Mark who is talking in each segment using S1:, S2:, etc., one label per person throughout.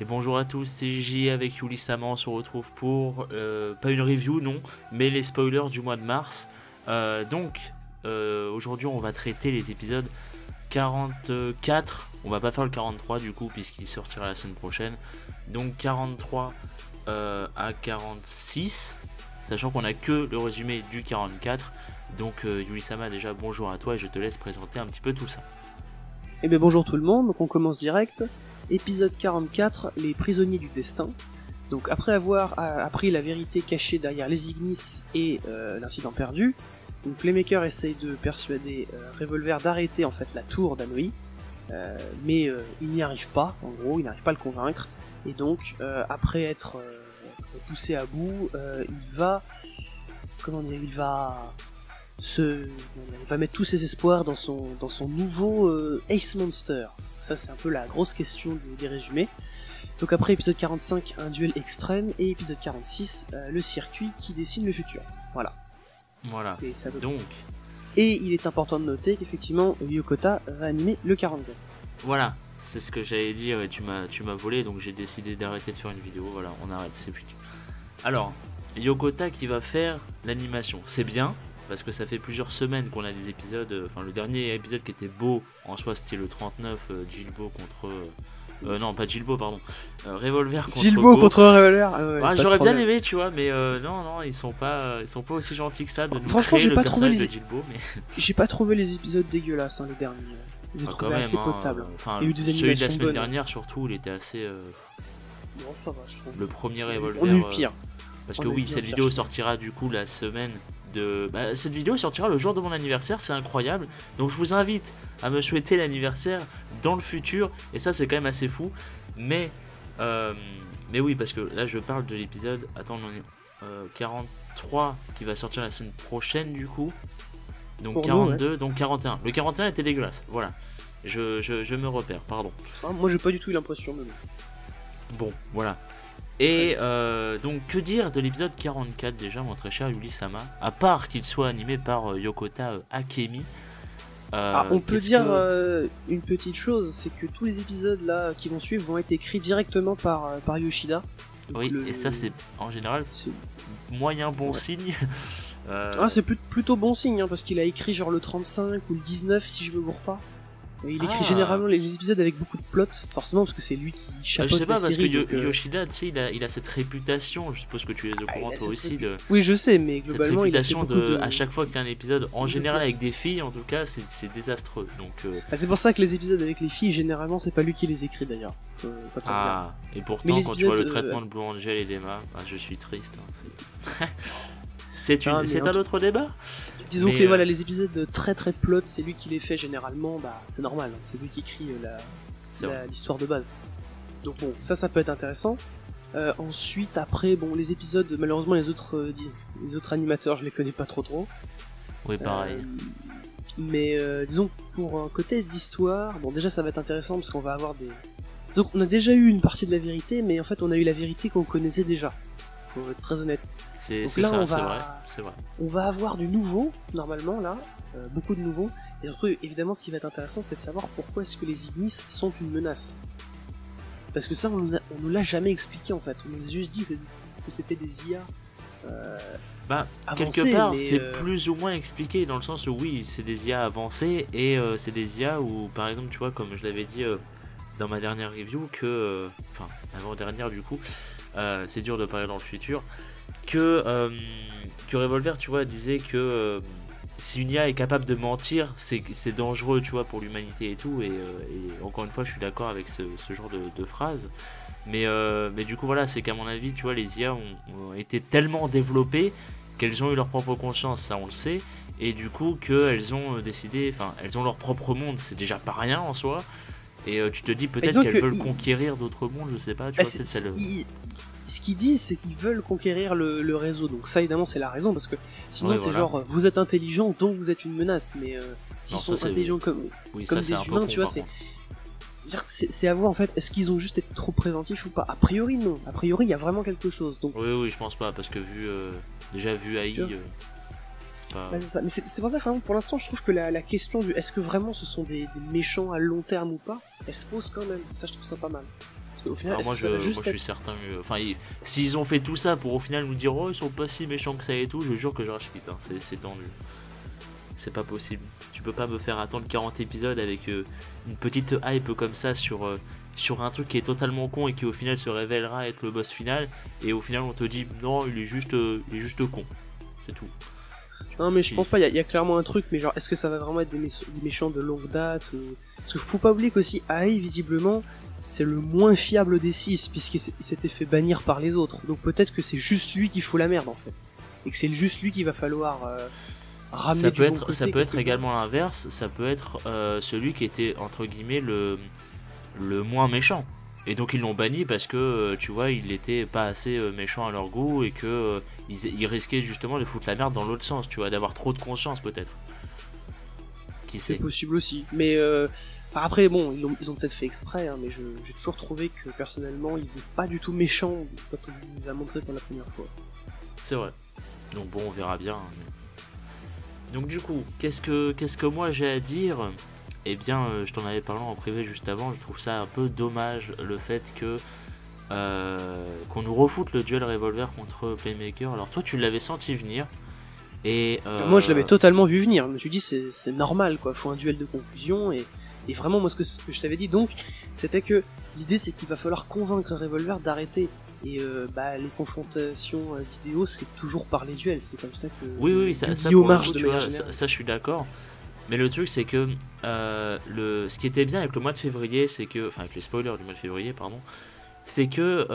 S1: Et bonjour à tous, c'est J avec Yuli Sama, on se retrouve pour, pas une review non, mais les spoilers du mois de mars. Aujourd'hui on va traiter les épisodes 44, on va pas faire le 43 du coup puisqu'il sortira la semaine prochaine. Donc 43 à 46, sachant qu'on a que le résumé du 44. Donc Yuli Sama, déjà bonjour à toi et je te laisse présenter un petit peu tout ça.
S2: Eh bien bonjour tout le monde, donc on commence direct. Épisode 44, les prisonniers du destin. Donc après avoir appris la vérité cachée derrière les Ignis et l'incident perdu, donc les makers essayent de persuader Revolver d'arrêter en fait la tour d'Anoi, mais il n'y arrive pas, en gros, il n'arrive pas à le convaincre, et donc après être poussé à bout, il va mettre tous ses espoirs dans son nouveau Ace Monster. Ça c'est un peu la grosse question des résumés. Donc après épisode 45, un duel extrême, et épisode 46, le circuit qui dessine le futur. Voilà. Et il est important de noter qu'effectivement Yokota va animer le 44.
S1: Voilà, c'est ce que j'allais dire et tu m'as volé, donc j'ai décidé d'arrêter de faire une vidéo. Voilà, on arrête, c'est foutu. Alors, Yokota qui va faire l'animation, c'est bien. Parce que ça fait plusieurs semaines qu'on a des épisodes, enfin le dernier épisode qui était beau en soi c'était le 39, Gilbo contre... non pas Gilbo pardon, Revolver contre
S2: Gilbo contre Revolver.
S1: J'aurais bien aimé tu vois, mais non ils sont pas aussi gentils que ça de nous
S2: franchement,
S1: créer le personnage de Gilbo. Mais...
S2: J'ai pas trouvé les épisodes dégueulasses les derniers, j'ai trouvé assez potable. Il y a eu des animations
S1: celui de la semaine
S2: bonnes.
S1: Dernière surtout il était assez...
S2: Non ça va je trouve.
S1: Le premier Revolver...
S2: On a eu pire.
S1: Parce que oui, cette vidéo sortira du coup la semaine de... cette vidéo sortira le jour de mon anniversaire, c'est incroyable. Donc je vous invite à me souhaiter l'anniversaire dans le futur. Et ça c'est quand même assez fou. Mais oui, parce que là je parle de l'épisode... Attends, on est 43 qui va sortir la semaine prochaine du coup. Donc pour 42, nous, ouais. Donc 41. Le 41 était dégueulasse, voilà. Je me repère, pardon.
S2: Moi j'ai pas du tout eu l'impression de...
S1: Bon, voilà. Et donc que dire de l'épisode 44 déjà, mon très cher Yuli Sama, à part qu'il soit animé par Yokota Akemi.
S2: On peut dire une petite chose, c'est que tous les épisodes là qui vont suivre vont être écrits directement par Yoshida. Donc
S1: oui, et ça c'est en général moyen bon signe.
S2: C'est plutôt bon signe, hein, parce qu'il a écrit genre le 35 ou le 19 si je me gourre pas. Il écrit généralement les épisodes avec beaucoup de plot, forcément, parce que c'est lui qui chapeaute la série.
S1: Je sais pas, parce que Yoshida, tu sais, il a cette réputation, je suppose que tu es au courant toi aussi.
S2: Oui, je sais, mais globalement,
S1: cette réputation il a fait à chaque fois qu'il y a un épisode, en général avec des filles, en tout cas, c'est désastreux. Donc,
S2: c'est pour ça que les épisodes avec les filles, généralement, c'est pas lui qui les écrit d'ailleurs.
S1: Et pourtant, quand tu vois le traitement de Blue Angel et d'Emma, je suis triste. Hein, c'est un autre débat.
S2: Disons que voilà, les épisodes très très plot, c'est lui qui les fait généralement, c'est normal, hein, c'est lui qui écrit l'histoire de base. Donc bon, ça peut être intéressant. Ensuite, après, bon, les épisodes, malheureusement les autres animateurs, je les connais pas trop.
S1: Oui, pareil.
S2: Mais disons pour un côté d'histoire, bon déjà ça va être intéressant parce qu'on va avoir des... Donc on a déjà eu une partie de la vérité, mais en fait on a eu la vérité qu'on connaissait déjà. Pour être très honnête.
S1: C'est vrai.
S2: On va avoir du nouveau, normalement, là, beaucoup de nouveau. Et surtout, évidemment, ce qui va être intéressant, c'est de savoir pourquoi est-ce que les Ignis sont une menace. Parce que ça, on nous l'a jamais expliqué, en fait. On nous a juste dit que c'était des IA avancées,
S1: quelque part, c'est plus ou moins expliqué, dans le sens où, oui, c'est des IA avancées, et c'est des IA où, par exemple, tu vois, comme je l'avais dit dans ma dernière review, enfin, avant-dernière, du coup, c'est dur de parler dans le futur, que Revolver, tu vois, disait que si une IA est capable de mentir, c'est dangereux, tu vois, pour l'humanité et tout, et encore une fois, je suis d'accord avec ce genre de phrase, mais du coup, voilà, c'est qu'à mon avis, tu vois, les IA ont été tellement développées qu'elles ont eu leur propre conscience, ça on le sait, et du coup, qu'elles ont décidé, enfin, elles ont leur propre monde, c'est déjà pas rien en soi, et tu te dis peut-être qu'elles veulent conquérir d'autres mondes, je sais pas, tu vois, c'est celle...
S2: Ce qu'ils disent, c'est qu'ils veulent conquérir le réseau. Donc ça, évidemment, c'est la raison, parce que sinon, c'est genre, vous êtes intelligent, donc vous êtes une menace. Mais s'ils sont intelligents comme des humains, tu vois, c'est à voir, en fait, est-ce qu'ils ont juste été trop préventifs ou pas? A priori, non. A priori, il y a vraiment quelque chose. Donc...
S1: Oui, je pense pas, parce que déjà vu AI...
S2: c'est ça. Mais c'est pour ça que pour l'instant, je trouve que la question du est-ce que vraiment ce sont des méchants à long terme ou pas, elle se pose quand même. Ça, je trouve ça pas mal. Au final,
S1: Alors
S2: est-ce
S1: moi
S2: que ça va
S1: je
S2: juste
S1: suis
S2: être...
S1: certain que, enfin s'ils ont fait tout ça pour au final nous dire oh ils sont pas si méchants que ça et tout, je jure que je rage quitte, hein. C'est tendu. C'est pas possible. Tu peux pas me faire attendre 40 épisodes avec une petite hype comme ça sur un truc qui est totalement con et qui au final se révélera être le boss final, et au final on te dit non il est il est juste con. C'est tout.
S2: Non, mais je
S1: Et-
S2: pense pas, il y a clairement un truc, mais genre, est-ce que ça va vraiment être des méchants de longue date Parce que faut pas oublier qu'aussi, AI, visiblement, c'est le moins fiable des 6, puisqu'il s'était fait bannir par les autres. Donc peut-être que c'est juste lui qui fout la merde, en fait. Et que c'est juste lui qu'il va falloir ramener
S1: Ça
S2: du
S1: peut
S2: bon
S1: être,
S2: côté.
S1: ça peut être
S2: quelque
S1: également l'inverse, ça peut être celui qui était entre guillemets le moins méchant. Et donc ils l'ont banni parce que tu vois il était pas assez méchant à leur goût, et que ils risquaient justement de foutre la merde dans l'autre sens, tu vois, d'avoir trop de conscience peut-être. Qui
S2: C'est
S1: sait.
S2: possible aussi. Mais après, bon, ils ont peut-être fait exprès, hein, mais j'ai toujours trouvé que personnellement, ils étaient pas du tout méchants quand on nous a montré pour la première fois.
S1: C'est vrai. Donc bon on verra bien. Donc du coup qu'est-ce que moi j'ai à dire. Eh bien, je t'en avais parlé en privé juste avant, je trouve ça un peu dommage le fait que qu'on nous refoute le duel revolver contre Playmaker. Alors toi tu l'avais senti venir, et
S2: Moi, je l'avais totalement vu venir. Je me suis dit, c'est normal, quoi. Faut un duel de conclusion. Et vraiment, moi, ce que je t'avais dit, donc, c'était que l'idée, c'est qu'il va falloir convaincre Revolver d'arrêter. Et les confrontations d'idéaux, c'est toujours par les duels. C'est comme ça que
S1: oui ça
S2: Yu-Gi-Oh
S1: pour le
S2: marche
S1: coup,
S2: de
S1: tu vois,
S2: manière générale.
S1: ça je suis d'accord. Mais le truc c'est que ce qui était bien avec le mois de février, c'est que, enfin avec les spoilers du mois de février pardon, c'est que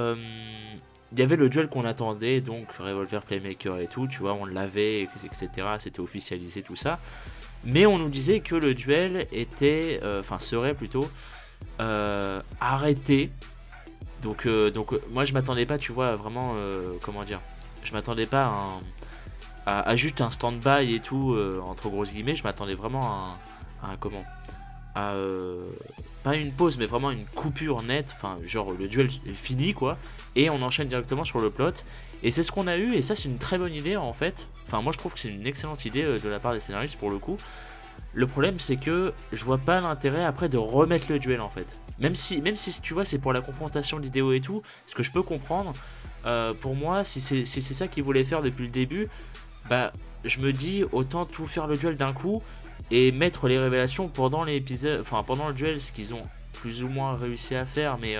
S1: il y avait le duel qu'on attendait, donc Revolver Playmaker et tout, tu vois, on l'avait, etc. C'était officialisé tout ça. Mais on nous disait que le duel était, serait plutôt arrêté. Donc moi je m'attendais pas, tu vois, vraiment, comment dire, je m'attendais pas à juste un stand-by et tout, entre grosses guillemets, je m'attendais vraiment à comment, à pas une pause mais vraiment une coupure nette, enfin genre le duel est fini quoi, et on enchaîne directement sur le plot, et c'est ce qu'on a eu, et ça c'est une très bonne idée en fait, enfin moi je trouve que c'est une excellente idée de la part des scénaristes pour le coup. Le problème c'est que je vois pas l'intérêt après de remettre le duel en fait, même si tu vois c'est pour la confrontation d'idéaux et tout, ce que je peux comprendre. Pour moi si c'est ça qu'ils voulaient faire depuis le début, bah je me dis autant tout faire le duel d'un coup et mettre les révélations pendant l'épisode, enfin pendant le duel, ce qu'ils ont plus ou moins réussi à faire. Mais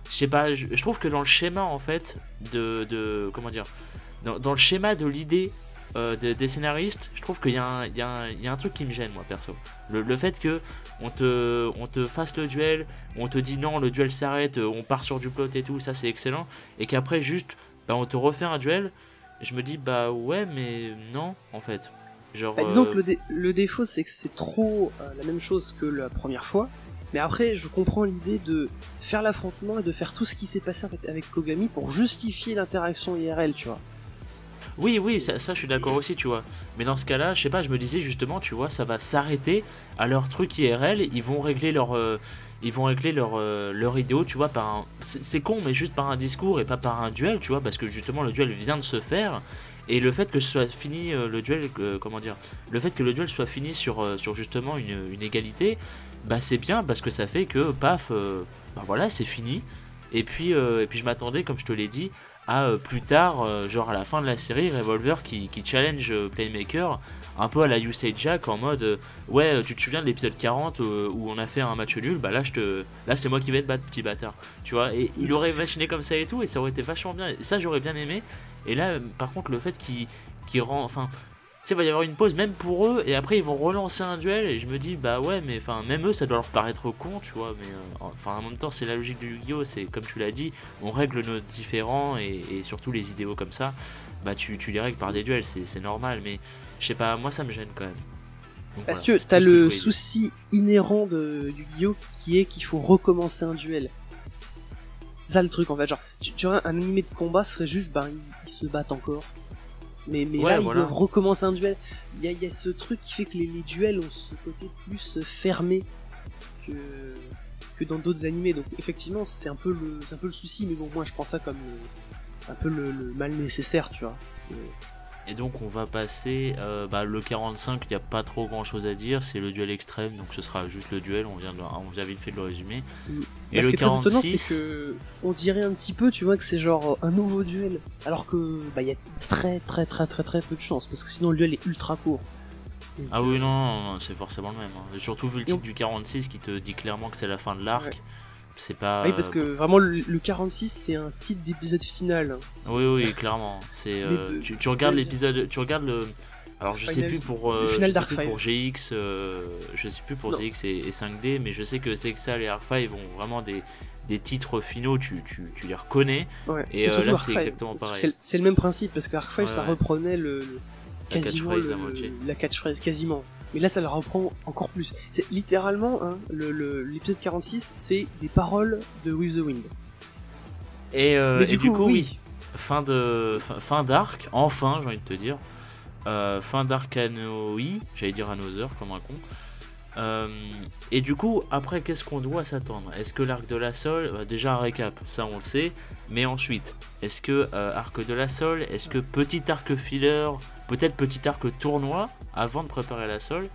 S1: je sais pas, je trouve que dans le schéma en fait comment dire, dans le schéma de l'idée des scénaristes, je trouve qu'il y a un truc qui me gêne moi perso. Le fait que on te fasse le duel, on te dit non le duel s'arrête, on part sur du plot et tout, ça c'est excellent, et qu'après juste bah, on te refait un duel. Je me dis bah ouais mais non en fait. Genre
S2: Disons que le défaut, c'est que c'est trop la même chose que la première fois. Mais après, je comprends l'idée de faire l'affrontement et de faire tout ce qui s'est passé avec Kogami pour justifier l'interaction IRL, tu vois.
S1: oui ça je suis d'accord aussi, tu vois. Mais dans ce cas-là, je sais pas, je me disais justement, tu vois, ça va s'arrêter à leur truc IRL, ils vont régler leur idéaux, tu vois, par un... C'est con, mais juste par un discours et pas par un duel, tu vois, parce que justement le duel vient de se faire. Et le fait que ce soit fini le duel, comment dire, le fait que le duel soit fini sur justement une égalité, bah c'est bien parce que ça fait que paf, bah voilà, c'est fini. Et puis je m'attendais, comme je te l'ai dit, à plus tard, genre à la fin de la série, Revolver qui challenge Playmaker un peu à la Usage Jack en mode ouais, tu te souviens de l'épisode 40 où on a fait un match nul, bah là c'est moi qui vais te battre, petit bâtard, tu vois. Et il aurait imaginé comme ça et tout, et ça aurait été vachement bien, et ça j'aurais bien aimé. Et là par contre le fait qu'il rend, enfin tu sais, il va y avoir une pause même pour eux, et après ils vont relancer un duel, et je me dis bah ouais, mais enfin même eux ça doit leur paraître con, tu vois. Mais enfin en même temps c'est la logique du Yu-Gi-Oh, c'est comme tu l'as dit, on règle nos différends, et surtout les idéaux comme ça, bah tu les règles par des duels, c'est normal. Mais je sais pas, moi ça me gêne quand même. Donc,
S2: Parce
S1: voilà,
S2: que
S1: c'est
S2: t'as
S1: tout ce que je
S2: le
S1: voulais dire.
S2: souci inhérent du Yu-Gi-Oh qui est qu'il faut recommencer un duel. C'est ça le truc en fait, genre, tu vois, un animé de combat serait juste, ils se battent encore. Mais
S1: Ouais,
S2: là, ils
S1: voilà.
S2: doivent recommencer un duel. Il y a ce truc qui fait que les duels ont ce côté plus fermé que, que dans d'autres animés. Donc effectivement, c'est un peu le souci, mais bon, moi je prends ça comme un peu le mal nécessaire, tu vois.
S1: Et donc on va passer le 45, il n'y a pas trop grand chose à dire, c'est le duel extrême, donc ce sera juste le duel, on vient vite fait de le résumer. Et
S2: ce
S1: le
S2: qui est très étonnant, c'est
S1: 46,
S2: que on dirait un petit peu, tu vois, que c'est genre un nouveau duel, alors que bah il y a très peu de chance, parce que sinon le duel est ultra court. Donc,
S1: ah oui, non, c'est forcément le même. Hein. Surtout vu le
S2: Et on-
S1: titre du 46 qui te dit clairement que c'est la fin de l'arc.
S2: Ouais.
S1: C'est pas.
S2: Oui, parce que vraiment le 46 c'est un titre d'épisode final.
S1: Oui, oui, clairement. C'est.
S2: Mais
S1: Tu regardes l'épisode. Tu regardes le. Alors je sais
S2: Final-
S1: plus pour.
S2: le
S1: Je
S2: final
S1: sais
S2: d'Arc
S1: plus
S2: 5.
S1: pour GX. Je sais plus pour
S2: Non.
S1: GX et 5D, mais je sais que Zexal et Arc 5 ont vraiment des titres finaux, tu les reconnais.
S2: Ouais.
S1: Et
S2: surtout
S1: là,
S2: Arc
S1: c'est
S2: 5,
S1: exactement
S2: parce que
S1: pareil.
S2: c'est le même principe, parce que Arc 5
S1: Ouais,
S2: ça
S1: ouais.
S2: reprenait quasiment
S1: catchphrase à moitié.
S2: la catchphrase, quasiment. Mais là ça le reprend encore plus. C'est littéralement, hein, l'épisode 46 c'est des paroles de With the Wind. Mais
S1: Et du coup, oui. Fin d'arc, enfin, j'ai envie de te dire. Fin d'arc Anoï, j'allais dire Another comme un con. Et du coup, après, qu'est-ce qu'on doit s'attendre? Est-ce que l'arc de la Sol, déjà un récap, ça on le sait, mais ensuite, est-ce que arc de la Sol, est-ce que petit arc filler, peut-être petit arc tournoi, avant de préparer la Sol?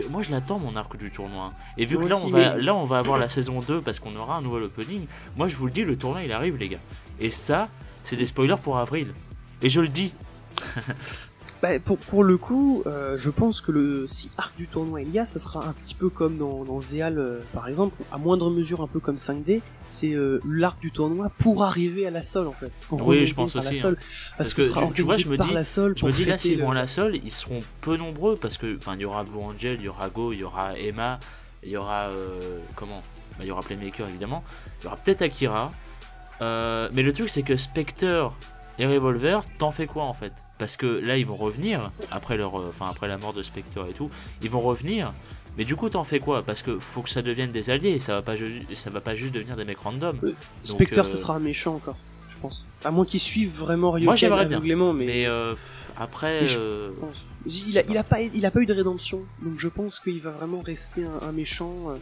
S1: Moi je l'attends mon arc du tournoi. Hein. Et vu
S2: Moi
S1: que là,
S2: aussi,
S1: là on va avoir la saison 2 parce qu'on aura un nouvel opening, moi je vous le dis, le tournoi il arrive les gars. Et ça, c'est des spoilers pour avril. Et je le dis.
S2: Bah, pour le coup, je pense que si arc du tournoi il y a, ça sera un petit peu comme dans Zeal par exemple, à moindre mesure un peu comme 5D, c'est l'arc du tournoi pour arriver à la Sol en fait.
S1: Oui, je pense aussi. Hein.
S2: Parce que ça sera
S1: tu vois, je me dis,
S2: la Sol
S1: je me dis là,
S2: fêter
S1: s'ils vont à la Sol, ils seront peu nombreux parce que, enfin, il y aura Blue Angel, il y aura Go, il y aura Emma, il y aura comment bah, il y aura Playmaker évidemment, il y aura peut-être Akira. Mais le truc c'est que Spectre et Revolver, t'en fais quoi en fait? Parce que là ils vont revenir après après la mort de Spectre et tout, ils vont revenir. Mais du coup t'en fais quoi? Parce que faut que ça devienne des alliés, ça va pas juste devenir des mecs random.
S2: Spectre ça sera un méchant encore, je pense. À moins qu'ils suivent vraiment Ryoken
S1: moi j'aimerais bien.
S2: aveuglément,
S1: Mais après.
S2: Il a pas eu de rédemption, donc je pense qu'il va vraiment rester un méchant.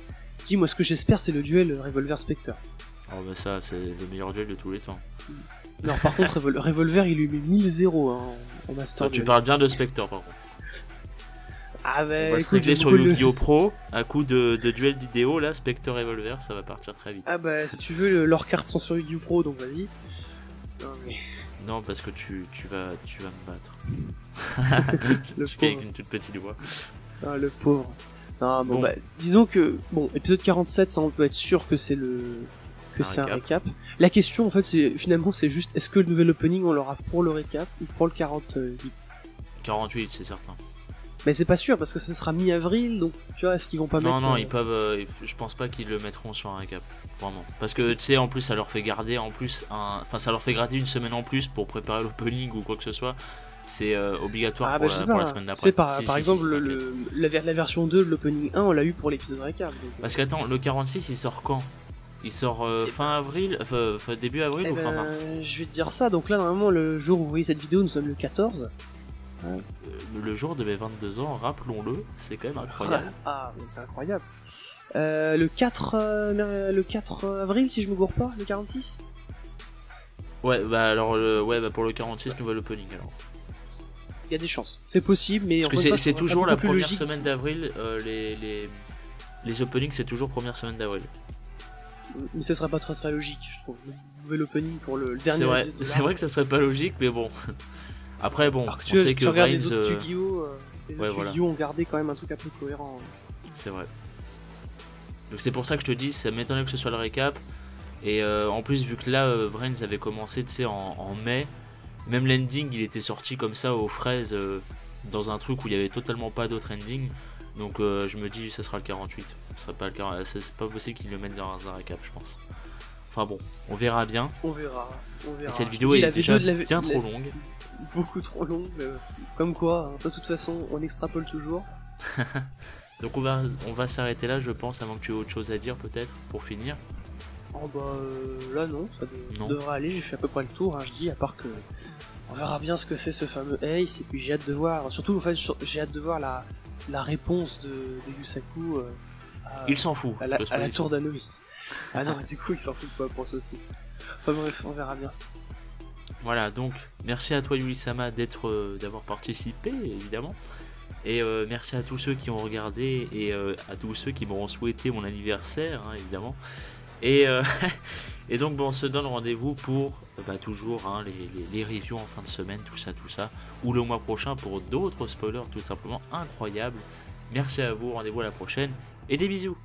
S2: Moi ce que j'espère c'est le duel Revolver Spectre.
S1: Oh bah ça c'est le meilleur duel de tous les temps.
S2: Non par contre Revolver il lui met 1000-0 hein, en Master
S1: Tu
S2: Duel.
S1: parles bien de Spectre par contre.
S2: Ah bah
S1: On va se régler sur Yu-Gi-Oh Pro, à coup de duel d'idéo là, Spectre Revolver, ça va partir très vite.
S2: Ah bah si tu veux leurs cartes sont sur Yu-Gi-Oh Pro donc vas-y. Non mais
S1: non parce que tu vas me battre.
S2: le
S1: je suis avec
S2: pauvre.
S1: une toute petite voix.
S2: Ah le pauvre. Non bon,
S1: Bon.
S2: bah disons que bon épisode 47 ça on peut être sûr que c'est un récap. La question en fait c'est finalement c'est juste est-ce que le nouvel opening on l'aura pour le récap ou pour le 48.
S1: 48 c'est certain.
S2: Mais c'est pas sûr parce que ça sera mi-avril donc tu vois est-ce qu'ils vont pas mettre.
S1: Non ils peuvent je pense pas qu'ils le mettront sur un récap vraiment parce que tu sais en plus ça leur fait garder en plus ça leur fait gratter une semaine en plus pour préparer l'opening ou quoi que ce soit. C'est obligatoire pour la semaine d'après.
S2: C'est par exemple la version 2 de l'opening 1 on l'a eu pour l'épisode récap. Donc...
S1: Parce qu'attends, le 46 il sort quand? Il sort fin avril, début avril ou fin mars?
S2: Je vais te dire ça, donc là normalement le jour où vous voyez cette vidéo nous sommes le 14.
S1: Le jour de mes 22 ans, rappelons-le, c'est quand même incroyable.
S2: Ah, mais c'est incroyable. Le 4 avril si je me gourre pas, le 46.
S1: Ouais, bah alors pour le 46 nouvel opening alors.
S2: Il y a des chances, c'est possible, mais
S1: parce que c'est toujours la première semaine d'avril, les openings c'est toujours première semaine d'avril.
S2: Mais ça serait pas très logique, je trouve. Le nouvel opening pour le dernier.
S1: C'est vrai que ça serait pas logique, mais bon. Après bon,
S2: alors que
S1: on sait que
S2: tu regardes
S1: Reigns,
S2: les autres Yu-Gi-Oh,
S1: voilà.
S2: Yu-Gi-Oh ont gardé quand même un truc un peu cohérent.
S1: C'est vrai. Donc c'est pour ça que je te dis, ça m'étonnerait que ce soit le récap. Et en plus vu que là, Reigns avait commencé, tu sais, en mai. Même l'ending il était sorti comme ça aux fraises dans un truc où il y avait totalement pas d'autre ending. Donc je me dis ça sera le 48. C'est pas possible qu'ils le mettent dans un récap je pense. Enfin bon, on verra bien.
S2: On verra.
S1: Et cette vidéo est déjà bien trop longue.
S2: Beaucoup trop longue. Comme quoi, de toute façon on extrapole toujours.
S1: Donc on va s'arrêter là je pense avant que tu aies autre chose à dire peut-être pour finir.
S2: Oh bah là non, ça devrait aller, j'ai fait à peu près le tour, hein, je dis, à part que on verra bien ce que c'est ce fameux Ace, et puis j'ai hâte de voir, surtout en fait j'ai hâte de voir la réponse de Yusaku
S1: il s'en fout
S2: à la tour d'Anomi. Ah non, du coup il s'en fout pas pour ce coup. Enfin bref, on verra bien.
S1: Voilà, donc merci à toi Yuri-sama d'avoir participé évidemment. Et merci à tous ceux qui ont regardé et à tous ceux qui m'auront souhaité mon anniversaire hein, évidemment. Et, et donc bon, on se donne rendez-vous pour toujours hein, les reviews en fin de semaine, tout ça, ou le mois prochain pour d'autres spoilers tout simplement incroyables. Merci à vous, rendez-vous à la prochaine et des bisous.